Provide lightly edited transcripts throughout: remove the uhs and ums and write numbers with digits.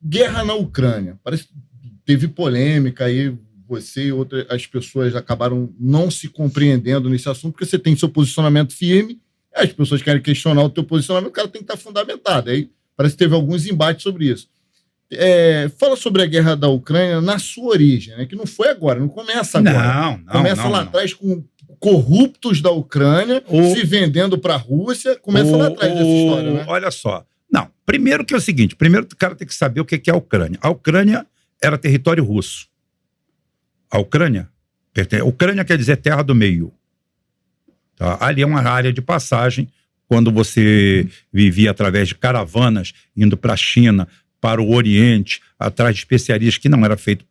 Guerra na Ucrânia. Parece que teve polêmica aí, você e outras as pessoas acabaram não se compreendendo nesse assunto, porque você tem seu posicionamento firme, as pessoas querem questionar o teu posicionamento, o cara tem que estar fundamentado. Aí parece que teve alguns embates sobre isso. Fala sobre a guerra da Ucrânia na sua origem, né? Que não foi agora, não começa agora. Começa lá atrás com corruptos da Ucrânia se vendendo para a Rússia. Começa lá atrás dessa história, né? Olha só. Não, primeiro que é o seguinte, primeiro o cara tem que saber o que é a Ucrânia. A Ucrânia era território russo. A Ucrânia quer dizer terra do meio. Tá? Ali é uma área de passagem, quando você vivia através de caravanas, indo para a China, para o Oriente, atrás de especiarias que não era feito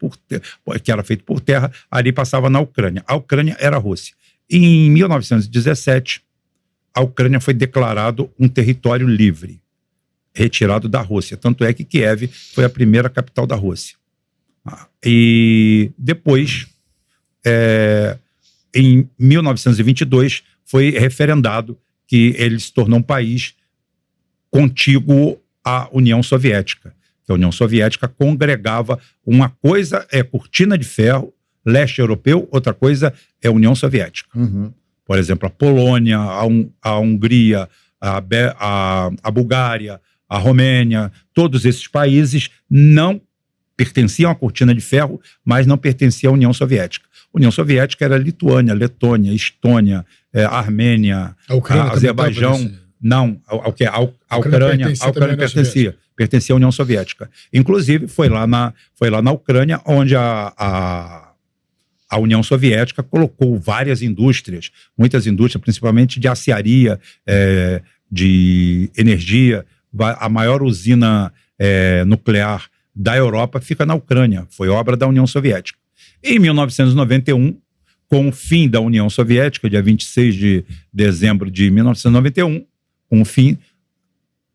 que era feito por terra, ali passava na Ucrânia. A Ucrânia era a Rússia. E em 1917, a Ucrânia foi declarado um território livre, retirado da Rússia. Tanto é que Kiev foi a primeira capital da Rússia. E depois, em 1922, foi referendado que ele se tornou um país contíguo à União Soviética. Que a União Soviética congregava, uma coisa é cortina de ferro, leste europeu, outra coisa é a União Soviética. Uhum. Por exemplo, a Polônia, a Hungria, a Bulgária, a Romênia, todos esses países não pertenciam à cortina de ferro, mas não pertenciam à União Soviética. A União Soviética era Lituânia, Letônia, Estônia, Armênia, Azerbaijão. Não, a Ucrânia pertencia à União Soviética. Inclusive, foi lá na Ucrânia onde a União Soviética colocou várias indústrias, muitas indústrias, principalmente de aciaria, de energia. A maior usina nuclear da Europa fica na Ucrânia, foi obra da União Soviética. Em 1991, com o fim da União Soviética, dia 26 de dezembro de 1991, com o fim,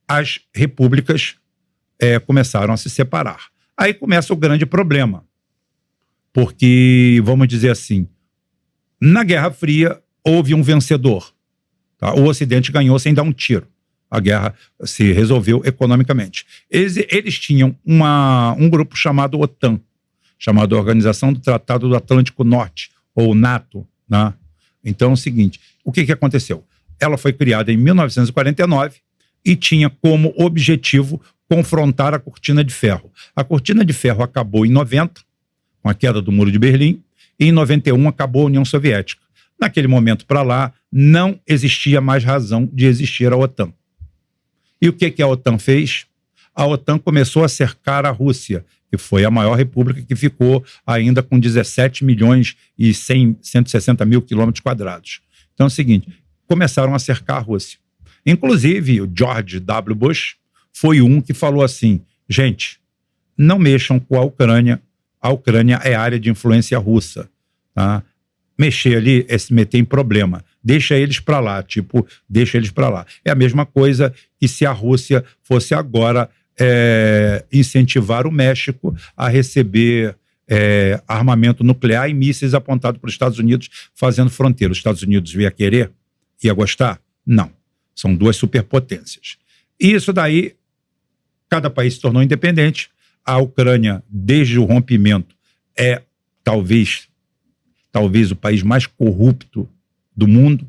as repúblicas começaram a se separar. Aí começa o grande problema, porque, vamos dizer assim, na Guerra Fria houve um vencedor. Tá? O Ocidente ganhou sem dar um tiro. A guerra se resolveu economicamente. Eles tinham um grupo chamado OTAN, chamado Organização do Tratado do Atlântico Norte, ou NATO. Né? Então é o seguinte, o que aconteceu? Ela foi criada em 1949 e tinha como objetivo confrontar a Cortina de Ferro. A Cortina de Ferro acabou em 90, com a queda do Muro de Berlim, e em 91 acabou a União Soviética. Naquele momento para lá, não existia mais razão de existir a OTAN. E o que a OTAN fez? A OTAN começou a cercar a Rússia, que foi a maior república que ficou ainda com 17 milhões e 160 mil quilômetros quadrados. Então é o seguinte, começaram a cercar a Rússia. Inclusive, o George W. Bush foi um que falou assim, gente, não mexam com a Ucrânia é área de influência russa. Tá? Mexer ali é se meter em problema. Deixa eles para lá, deixa eles para lá. É a mesma coisa que se a Rússia fosse agora incentivar o México a receber armamento nuclear e mísseis apontados para os Estados Unidos fazendo fronteira. Os Estados Unidos ia querer? Ia gostar? Não. São duas superpotências. E isso daí, cada país se tornou independente. A Ucrânia, desde o rompimento, é talvez o país mais corrupto do mundo.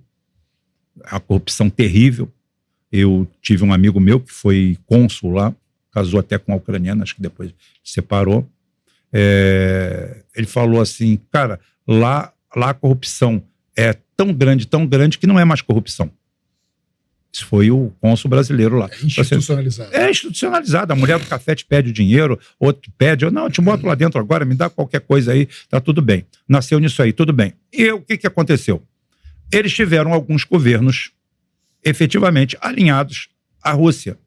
A corrupção terrível. Eu tive um amigo meu que foi cônsul lá, casou até com uma ucraniana, acho que depois se separou. Ele falou assim, cara, lá a corrupção é tão grande, que não é mais corrupção. Isso foi o cônsul brasileiro lá. É institucionalizado. É institucionalizado. A mulher do café te pede o dinheiro, outro te pede, não, eu te boto lá dentro agora, me dá qualquer coisa aí, tá tudo bem. Nasceu nisso aí, tudo bem. E o que aconteceu? Eles tiveram alguns governos efetivamente alinhados à Rússia,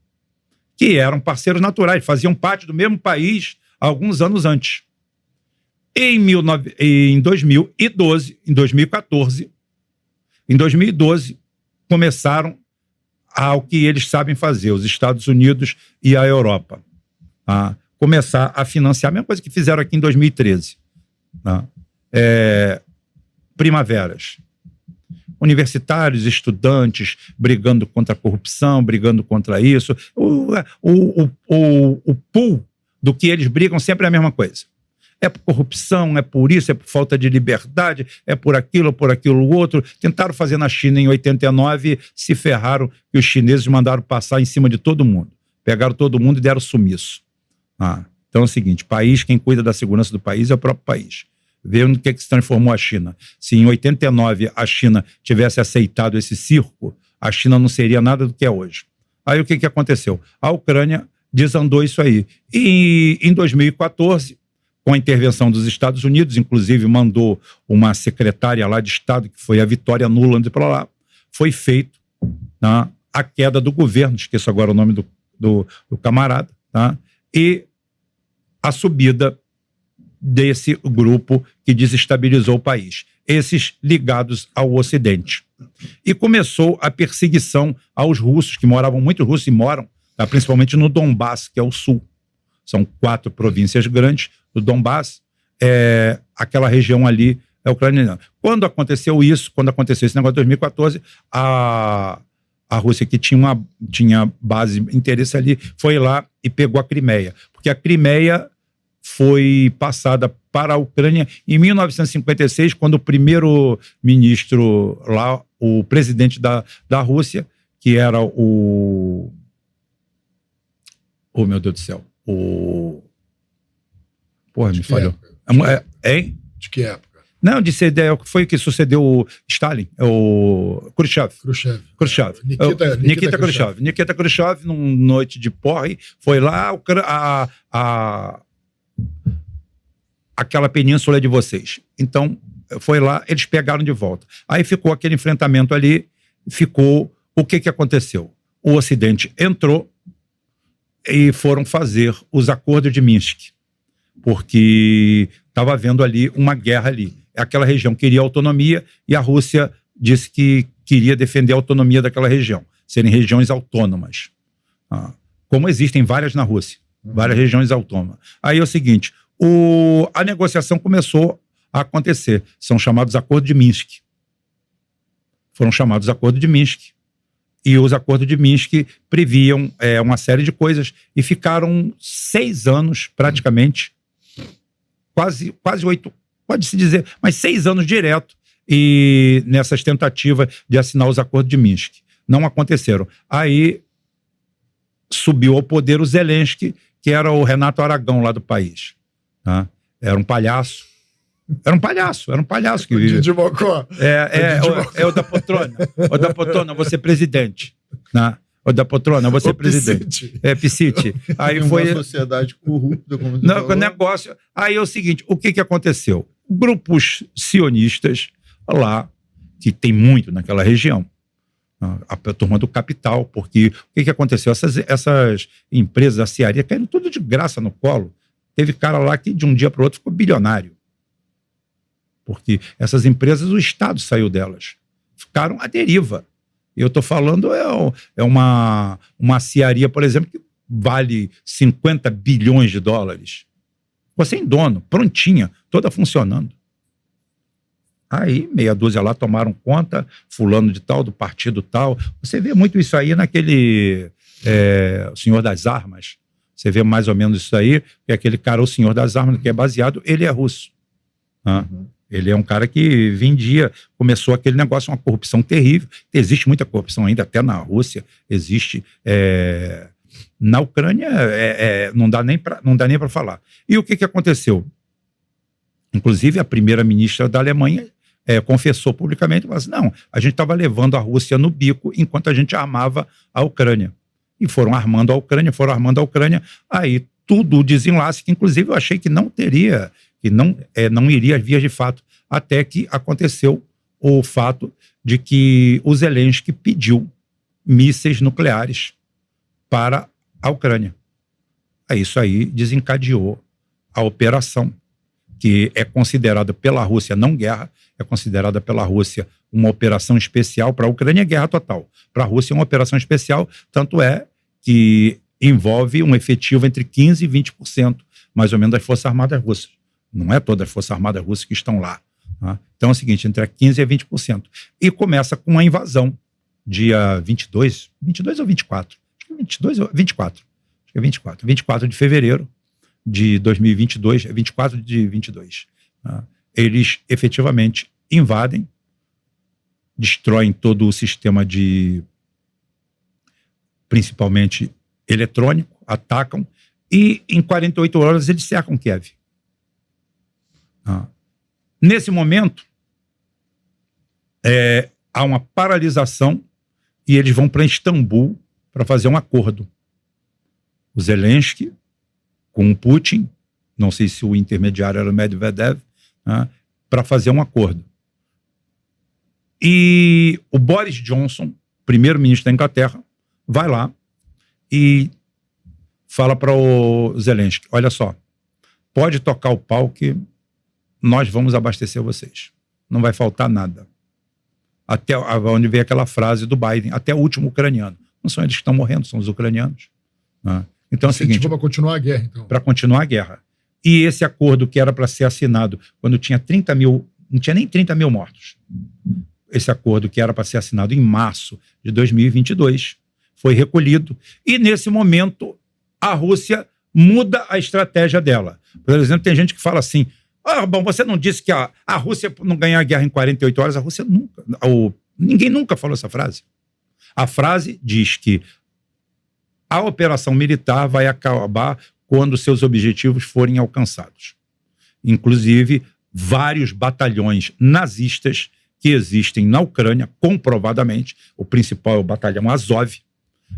que eram parceiros naturais, faziam parte do mesmo país há alguns anos antes. Em 2012, em 2014, em 2012, começaram ao que eles sabem fazer, os Estados Unidos e a Europa. Tá? Começar a financiar, a mesma coisa que fizeram aqui em 2013. Tá? Primaveras. Universitários, estudantes brigando contra a corrupção, brigando contra isso. O pool do que eles brigam sempre é a mesma coisa. É por corrupção, é por isso, é por falta de liberdade, é por aquilo outro. Tentaram fazer na China em 89, se ferraram e os chineses mandaram passar em cima de todo mundo. Pegaram todo mundo e deram sumiço. Então é o seguinte, quem cuida da segurança do país é o próprio país. Vê no que se transformou a China. Se em 89 a China tivesse aceitado esse circo, a China não seria nada do que é hoje. Aí o que aconteceu? A Ucrânia desandou isso aí. E em 2014, com a intervenção dos Estados Unidos, inclusive mandou uma secretária lá de Estado, que foi a Vitória Nuland para lá, foi feito a queda do governo, esqueço agora o nome do camarada, e a subida desse grupo que desestabilizou o país, esses ligados ao Ocidente. E começou a perseguição aos russos, que moravam, muitos russos e moram, principalmente no Donbass, que é o sul. São 4 províncias grandes do Donbass, aquela região ali é ucraniana. Quando aconteceu esse negócio de 2014, a Rússia, que tinha base, interesse ali, foi lá e pegou a Crimeia. Porque a Crimeia foi passada para a Ucrânia em 1956, quando o primeiro-ministro lá, o presidente da Rússia, que era oh, meu Deus do céu, Porra, me falhou. Hein? De que época? Não, foi o que sucedeu o Stalin, o Khrushchev. Nikita Khrushchev. Nikita Khrushchev, numa noite de porre, foi lá, aquela península de vocês. Então, foi lá, eles pegaram de volta. Aí ficou aquele enfrentamento ali, o que aconteceu? O Ocidente entrou e foram fazer os acordos de Minsk, porque estava havendo ali uma guerra ali. Aquela região queria autonomia e a Rússia disse que queria defender a autonomia daquela região, serem regiões autônomas. Como existem várias na Rússia, várias regiões autônomas. Aí é o seguinte, a negociação começou a acontecer. São chamados acordos de Minsk. Foram chamados acordos de Minsk. E os acordos de Minsk previam uma série de coisas e ficaram 6 anos, praticamente, quase 8, pode-se dizer, mas 6 anos direto, e nessas tentativas de assinar os acordos de Minsk. Não aconteceram. Aí subiu ao poder o Zelensky, que era o Renato Aragão lá do país. Era um palhaço. Era um palhaço que vivia. Didi Mocó. O da poltrona. O da poltrona, você presidente. O da poltrona, você presidente. Piscite. Aí foi uma sociedade corrupta, como você falou. Negócio. Aí é o seguinte, o que aconteceu? Grupos sionistas lá, que tem muito naquela região, a turma do capital, porque o que aconteceu? Essas empresas, a Cearia, caíram tudo de graça no colo. Teve cara lá que de um dia para o outro ficou bilionário. Porque essas empresas, o Estado saiu delas. Ficaram à deriva. Eu estou falando, uma Cearia, por exemplo, que vale 50 bilhões de dólares. Você em dono, prontinha, toda funcionando. Aí, meia dúzia lá tomaram conta, fulano de tal, do partido tal. Você vê muito isso aí naquele o Senhor das Armas. Você vê mais ou menos isso aí, que aquele cara, o Senhor das Armas, que é baseado, ele é russo. Ele é um cara que vendia, começou aquele negócio, uma corrupção terrível. Existe muita corrupção ainda, até na Rússia existe. Na Ucrânia não dá nem para falar. E o que aconteceu? Inclusive a primeira-ministra da Alemanha confessou publicamente, falou assim, não, a gente estava levando a Rússia no bico enquanto a gente armava a Ucrânia. E foram armando a Ucrânia, aí tudo o desenlace, que inclusive eu achei que não teria, que não iria vias de fato, até que aconteceu o fato de que o Zelensky pediu mísseis nucleares para a Ucrânia. Isso aí desencadeou a operação, que é considerada pela Rússia não guerra, é considerada pela Rússia uma operação especial. Para a Ucrânia é guerra total. Para a Rússia é uma operação especial, tanto é que envolve um efetivo entre 15% e 20%, mais ou menos, das Forças Armadas Russas. Não é todas as Forças Armadas Russas que estão lá. Então é o seguinte, entre 15% e 20%. E começa com uma invasão, dia 22 ou 24? Acho que é 22 ou 24. Acho que é 24 de fevereiro. de 2022, 24 de 22. Eles efetivamente invadem, destroem todo o sistema principalmente eletrônico, atacam, e em 48 horas eles cercam Kiev. Nesse momento, há uma paralisação e eles vão para Istambul para fazer um acordo. O Zelensky com o Putin, não sei se o intermediário era o Medvedev, para fazer um acordo. E o Boris Johnson, primeiro-ministro da Inglaterra, vai lá e fala para o Zelensky: olha só, pode tocar o pau que nós vamos abastecer vocês. Não vai faltar nada. Até onde veio aquela frase do Biden, até o último ucraniano. Não são eles que estão morrendo, são os ucranianos. Então é o seguinte... para continuar a guerra, então. Para continuar a guerra. E esse acordo que era para ser assinado quando tinha 30 mil... Não tinha nem 30 mil mortos. Esse acordo que era para ser assinado em março de 2022 foi recolhido. E nesse momento a Rússia muda a estratégia dela. Por exemplo, tem gente que fala assim: bom, você não disse que a Rússia não ganhar a guerra em 48 horas? A Rússia nunca... Ninguém nunca falou essa frase. A frase diz que a operação militar vai acabar quando seus objetivos forem alcançados. Inclusive, vários batalhões nazistas que existem na Ucrânia, comprovadamente, o principal é o batalhão Azov,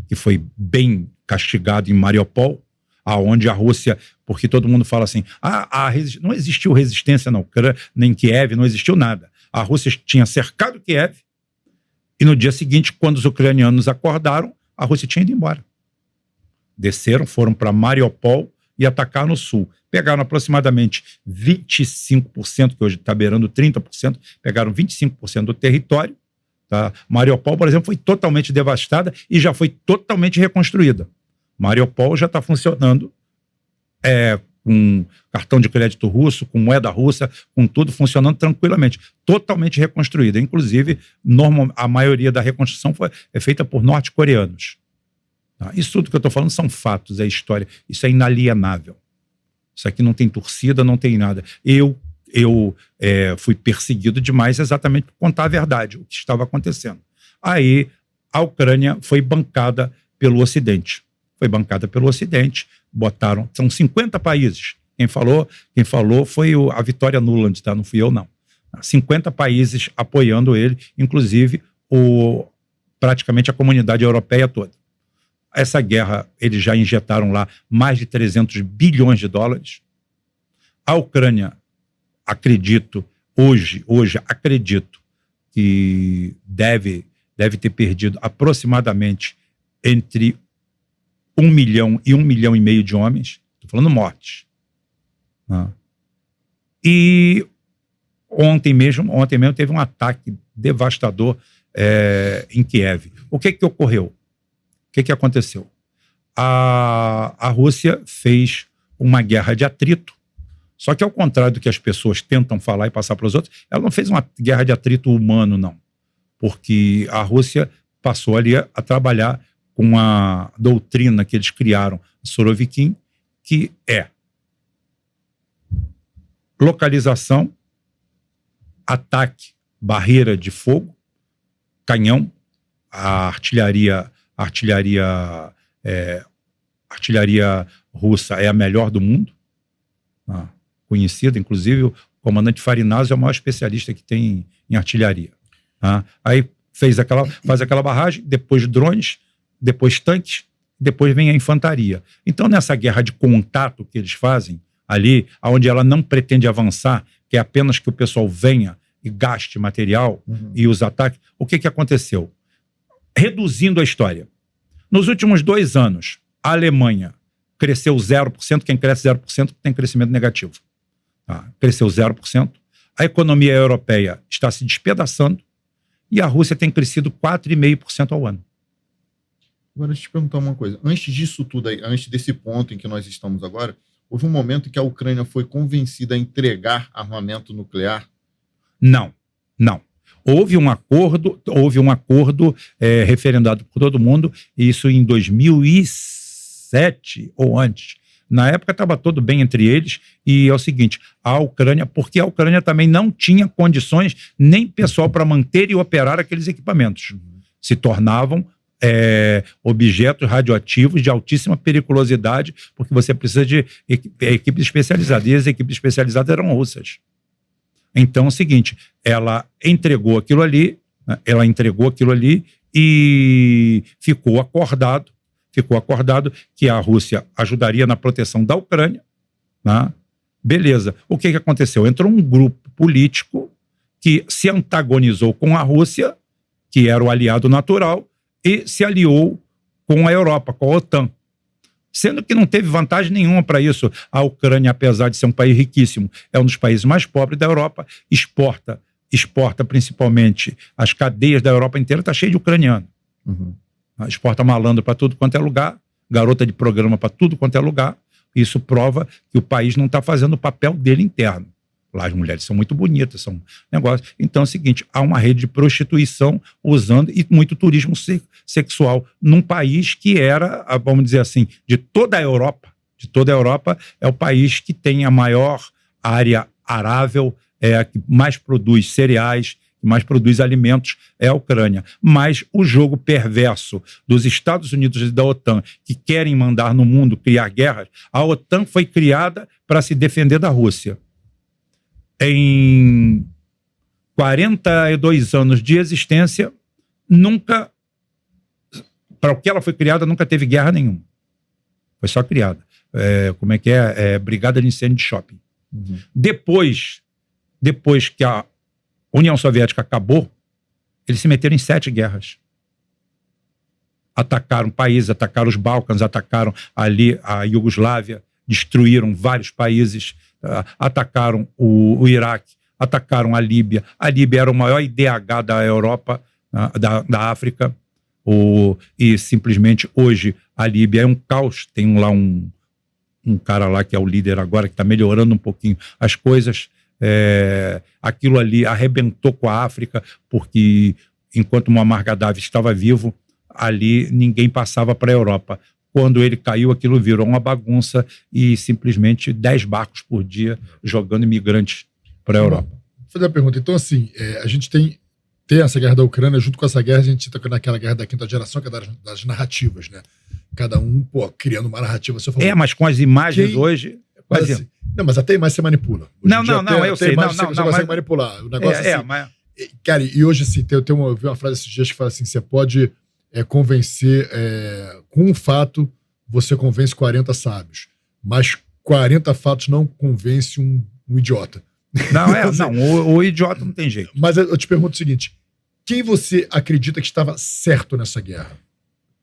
que foi bem castigado em Mariupol, aonde a Rússia, porque todo mundo fala assim, não existiu resistência na Ucrânia, nem em Kiev, não existiu nada. A Rússia tinha cercado Kiev e no dia seguinte, quando os ucranianos acordaram, a Rússia tinha ido embora. Desceram, foram para Mariupol e atacaram no sul. Pegaram aproximadamente 25%, que hoje está beirando 30%, pegaram 25% do território. Tá? Mariupol, por exemplo, foi totalmente devastada e já foi totalmente reconstruída. Mariupol já está funcionando com cartão de crédito russo, com moeda russa, com tudo funcionando tranquilamente, totalmente reconstruída. Inclusive, a maioria da reconstrução é feita por norte-coreanos. Tá? Isso tudo que eu estou falando são fatos, é história. Isso é inalienável. Isso aqui não tem torcida, não tem nada. Eu fui perseguido demais exatamente por contar a verdade, o que estava acontecendo. Aí a Ucrânia foi bancada pelo Ocidente. Botaram, são 50 países. Quem falou foi a Vitória Nuland, tá? Não fui eu, não. 50 países apoiando ele, inclusive praticamente a comunidade europeia toda. Essa guerra, eles já injetaram lá mais de 300 bilhões de dólares. A Ucrânia, hoje acredito que deve ter perdido aproximadamente entre 1 milhão e 1,5 milhão de homens. Estou falando mortes. E ontem mesmo teve um ataque devastador em Kiev. O que ocorreu? O que aconteceu? A Rússia fez uma guerra de atrito, só que ao contrário do que as pessoas tentam falar e passar para os outros, ela não fez uma guerra de atrito humano, não. Porque a Rússia passou ali a trabalhar com a doutrina que eles criaram, Surovikin, que é localização, ataque, barreira de fogo, canhão, a artilharia russa é a melhor do mundo, conhecida, inclusive o comandante Farinazzo é o maior especialista que tem em artilharia. Aí faz aquela barragem, depois drones, depois tanques, depois vem a infantaria. Então, nessa guerra de contato que eles fazem ali, onde ela não pretende avançar, que é apenas que o pessoal venha e gaste material e os ataques, o que aconteceu? Reduzindo a história. Nos últimos 2 anos, a Alemanha cresceu 0%, quem cresce 0% tem crescimento negativo. Cresceu 0%. A economia europeia está se despedaçando e a Rússia tem crescido 4,5% ao ano. Agora, deixa eu te perguntar uma coisa. Antes disso tudo aí, antes desse ponto em que nós estamos agora, houve um momento em que a Ucrânia foi convencida a entregar armamento nuclear? Não. Houve um acordo referendado por todo mundo, isso em 2007 ou antes, Na época estava tudo bem entre eles, e é o seguinte, a Ucrânia, porque a Ucrânia também não tinha condições nem pessoal para manter e operar aqueles equipamentos. Se tornavam objetos radioativos de altíssima periculosidade, porque você precisa de equipes especializadas, e as equipes especializadas eram russas. Então é o seguinte, ela entregou aquilo ali e ficou acordado que a Rússia ajudaria na proteção da Ucrânia, né? Beleza. O que aconteceu? Entrou um grupo político que se antagonizou com a Rússia, que era o aliado natural, e se aliou com a Europa, com a OTAN. Sendo que não teve vantagem nenhuma para isso. A Ucrânia, apesar de ser um país riquíssimo, é um dos países mais pobres da Europa, exporta principalmente as cadeias da Europa inteira, está cheio de ucraniano. Exporta malandro para tudo quanto é lugar, garota de programa para tudo quanto é lugar. Isso prova que o país não está fazendo o papel dele interno. Lá as mulheres são muito bonitas, são negócios. Então é o seguinte, há uma rede de prostituição usando e muito turismo sexual num país que era, vamos dizer assim, de toda a Europa, é o país que tem a maior área arável, a que mais produz cereais, que mais produz alimentos, é a Ucrânia. Mas o jogo perverso dos Estados Unidos e da OTAN, que querem mandar no mundo criar guerras, a OTAN foi criada para se defender da Rússia. Em 42 anos de existência, para o que ela foi criada, nunca teve guerra nenhuma. Foi só criada. Brigada de incêndio de shopping. Depois que a União Soviética acabou, eles se meteram em 7 guerras. Atacaram países, atacaram os Balcãs, atacaram ali a Iugoslávia, destruíram vários países, atacaram o Iraque, atacaram a Líbia. A Líbia era o maior IDH da Europa, da África, e simplesmente hoje a Líbia é um caos. Tem lá um cara lá que é o líder agora, que está melhorando um pouquinho as coisas. Aquilo ali arrebentou com a África, porque enquanto Muammar Gaddafi estava vivo, ali ninguém passava para a Europa. Quando ele caiu, aquilo virou uma bagunça e simplesmente 10 barcos por dia jogando imigrantes para a Europa. Vou fazer uma pergunta. Então, assim, a gente tem essa guerra da Ucrânia, junto com essa guerra, a gente está naquela guerra da quinta geração, que é das narrativas, né? Cada um, criando uma narrativa. Você falou, mas com as imagens hoje... Mas, assim, não, mas até a imagem você manipula. Eu sei. Você consegue manipular. O negócio Cara, e hoje, assim, eu vi uma frase esses dias que fala assim, você pode convencer, com um fato, você convence 40 sábios, mas 40 fatos não convence um idiota. O idiota não tem jeito. Mas eu te pergunto o seguinte, quem você acredita que estava certo nessa guerra?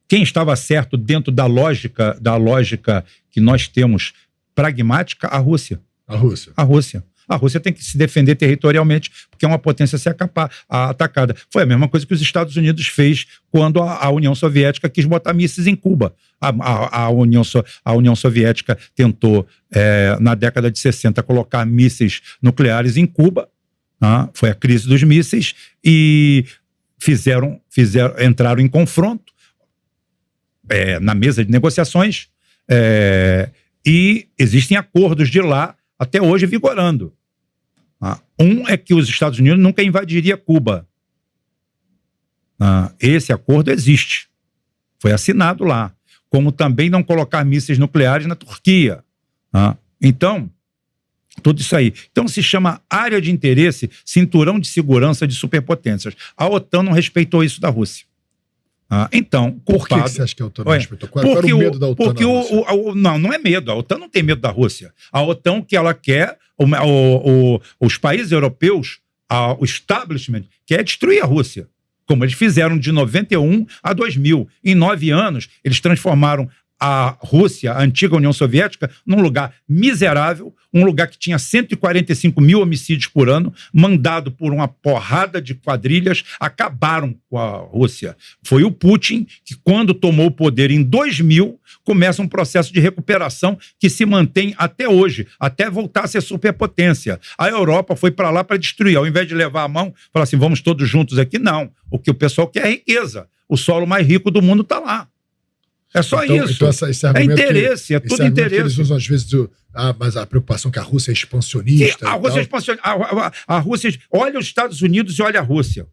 Quem estava certo dentro da lógica que nós temos pragmática? A Rússia. A Rússia tem que se defender territorialmente, porque é uma potência a ser atacada. Foi a mesma coisa que os Estados Unidos fez quando a União Soviética quis botar mísseis em Cuba. A União Soviética tentou, na década de 60, colocar mísseis nucleares em Cuba. Foi a crise dos mísseis e entraram em confronto na mesa de negociações, e existem acordos de lá até hoje vigorando. Um é que os Estados Unidos nunca invadiria Cuba. Esse acordo existe. Foi assinado lá. Como também não colocar mísseis nucleares na Turquia. Então, tudo isso aí. Então se chama área de interesse, cinturão de segurança de superpotências. A OTAN não respeitou isso da Rússia. Então, por que você acha que a OTAN não respeitou? Qual era o medo da OTAN? Não é medo. A OTAN não tem medo da Rússia. A OTAN, o que ela quer, os países europeus, o establishment, quer destruir a Rússia. Como eles fizeram de 91 a 2000. Em 9 anos, eles transformaram a Rússia, a antiga União Soviética, num lugar miserável, um lugar que tinha 145 mil homicídios por ano, mandado por uma porrada de quadrilhas, acabaram com a Rússia. Foi o Putin que, quando tomou o poder em 2000, começa um processo de recuperação que se mantém até hoje, até voltar a ser superpotência. A Europa foi para lá para destruir, ao invés de levar a mão, falar assim, vamos todos juntos aqui, não. O que o pessoal quer é riqueza. O solo mais rico do mundo está lá. É só então, isso. Então esse argumento é interesse, é tudo interesse. Eles usam às vezes mas a preocupação que a Rússia é expansionista. A Rússia é expansionista. A Rússia, olha os Estados Unidos e olha a Rússia.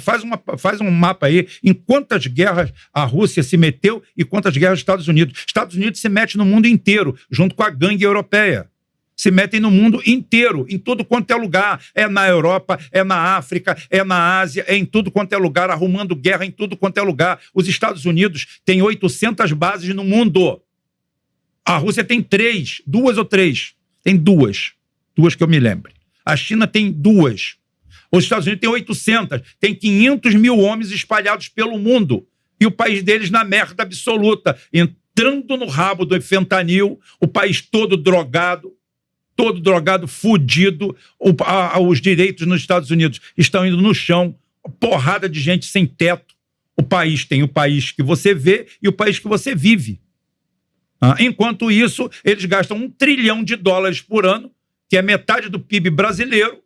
Faz um mapa aí em quantas guerras a Rússia se meteu e quantas guerras os Estados Unidos. Estados Unidos se mete no mundo inteiro, junto com a gangue europeia. Se metem no mundo inteiro, em tudo quanto é lugar. É na Europa, é na África, é na Ásia, é em tudo quanto é lugar, arrumando guerra em tudo quanto é lugar. Os Estados Unidos têm 800 bases no mundo. A Rússia tem 2 ou 3. Tem 2 que eu me lembre. A China tem 2. Os Estados Unidos têm 800. Tem 500 mil homens espalhados pelo mundo. E o país deles na merda absoluta, entrando no rabo do fentanil, o país todo drogado, fudido, os direitos nos Estados Unidos estão indo no chão, porrada de gente sem teto. O país tem o país que você vê e o país que você vive. Enquanto isso, eles gastam $1 trilhão por ano, que é metade do PIB brasileiro,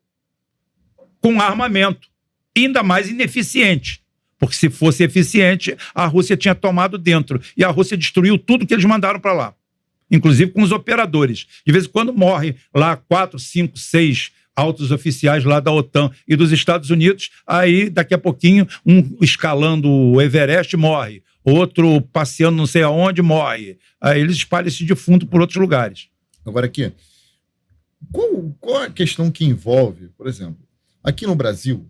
com armamento, ainda mais ineficiente. Porque se fosse eficiente, a Rússia tinha tomado dentro. E a Rússia destruiu tudo que eles mandaram para lá. Inclusive com os operadores. De vez em quando morre lá 4, 5, 6 altos oficiais lá da OTAN e dos Estados Unidos, aí daqui a pouquinho um escalando o Everest morre, outro passeando não sei aonde morre. Aí eles espalham esse defunto por outros lugares. Agora aqui, qual a questão que envolve, por exemplo, aqui no Brasil,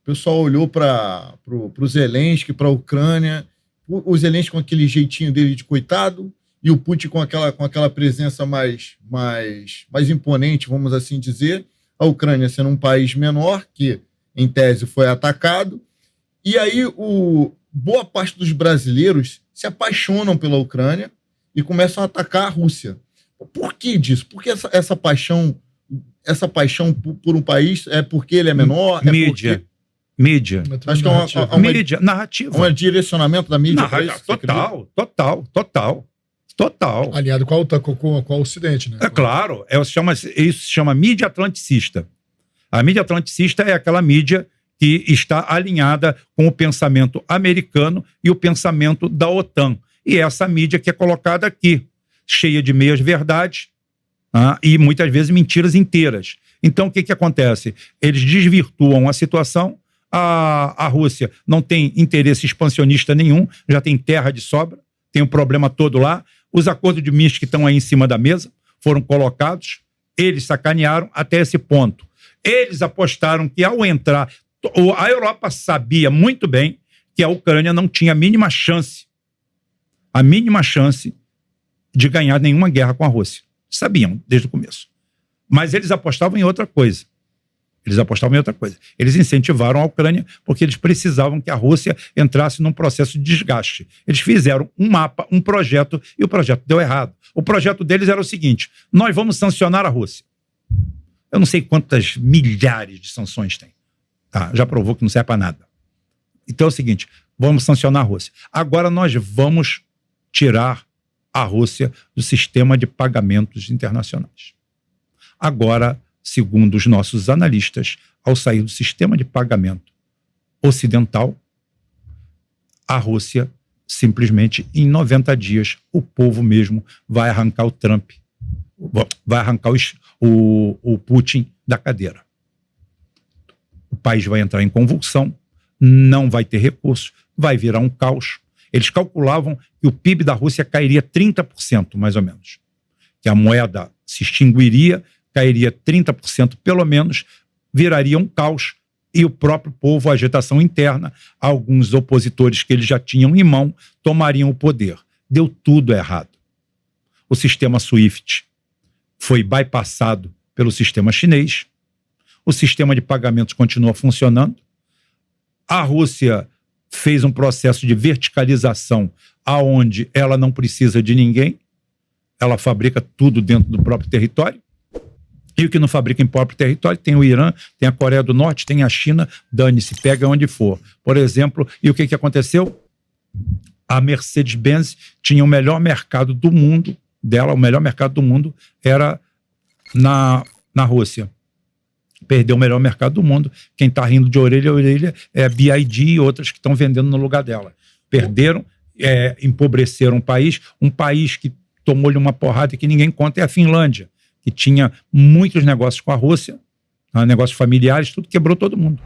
o pessoal olhou para o Zelensky, para a Ucrânia, o Zelensky com aquele jeitinho dele de coitado, e o Putin com aquela presença mais imponente, vamos assim dizer, a Ucrânia sendo um país menor, que em tese foi atacado, e aí boa parte dos brasileiros se apaixonam pela Ucrânia e começam a atacar a Rússia. Por que disso? Por que essa paixão por um país? É porque ele é menor? Mídia. Acho que é mídia, narrativa. Um direcionamento da mídia. Total. Alinhado com o Ocidente, né? É claro. Isso se chama mídia atlanticista. A mídia atlanticista é aquela mídia que está alinhada com o pensamento americano e o pensamento da OTAN. E essa mídia que é colocada aqui, cheia de meias-verdades e muitas vezes mentiras inteiras. Então, o que acontece? Eles desvirtuam a situação. A Rússia não tem interesse expansionista nenhum, já tem terra de sobra, tem um problema todo lá. Os acordos de Minsk que estão aí em cima da mesa foram colocados, eles sacanearam até esse ponto. Eles apostaram que ao entrar, a Europa sabia muito bem que a Ucrânia não tinha a mínima chance de ganhar nenhuma guerra com a Rússia. Sabiam desde o começo. Mas eles apostavam em outra coisa. Eles incentivaram a Ucrânia porque eles precisavam que a Rússia entrasse num processo de desgaste. Eles fizeram um mapa, um projeto, e o projeto deu errado. O projeto deles era o seguinte: nós vamos sancionar a Rússia. Eu não sei quantas milhares de sanções tem. Já provou que não serve para nada. Então é o seguinte: vamos sancionar a Rússia. Agora nós vamos tirar a Rússia do sistema de pagamentos internacionais. Agora, segundo os nossos analistas, ao sair do sistema de pagamento ocidental, a Rússia, simplesmente, em 90 dias, o povo mesmo vai arrancar o Trump, vai arrancar o Putin da cadeira. O país vai entrar em convulsão, não vai ter recursos, vai virar um caos. Eles calculavam que o PIB da Rússia cairia 30%, mais ou menos. Que a moeda se extinguiria, cairia 30% pelo menos, viraria um caos, e o próprio povo, a agitação interna, alguns opositores que eles já tinham em mão, tomariam o poder. Deu tudo errado. O sistema SWIFT foi bypassado pelo sistema chinês, o sistema de pagamentos continua funcionando, a Rússia fez um processo de verticalização aonde ela não precisa de ninguém, ela fabrica tudo dentro do próprio território. E o que não fabrica em próprio território, tem o Irã, tem a Coreia do Norte, tem a China, dane-se, pega onde for. Por exemplo, e o que aconteceu? A Mercedes-Benz tinha o melhor mercado do mundo, o melhor mercado do mundo era na Rússia. Perdeu o melhor mercado do mundo. Quem está rindo de orelha a orelha é a BYD e outras que estão vendendo no lugar dela. Perderam empobreceram o país. Um país que tomou-lhe uma porrada que ninguém conta é a Finlândia, que tinha muitos negócios com a Rússia, negócios familiares, tudo quebrou todo mundo.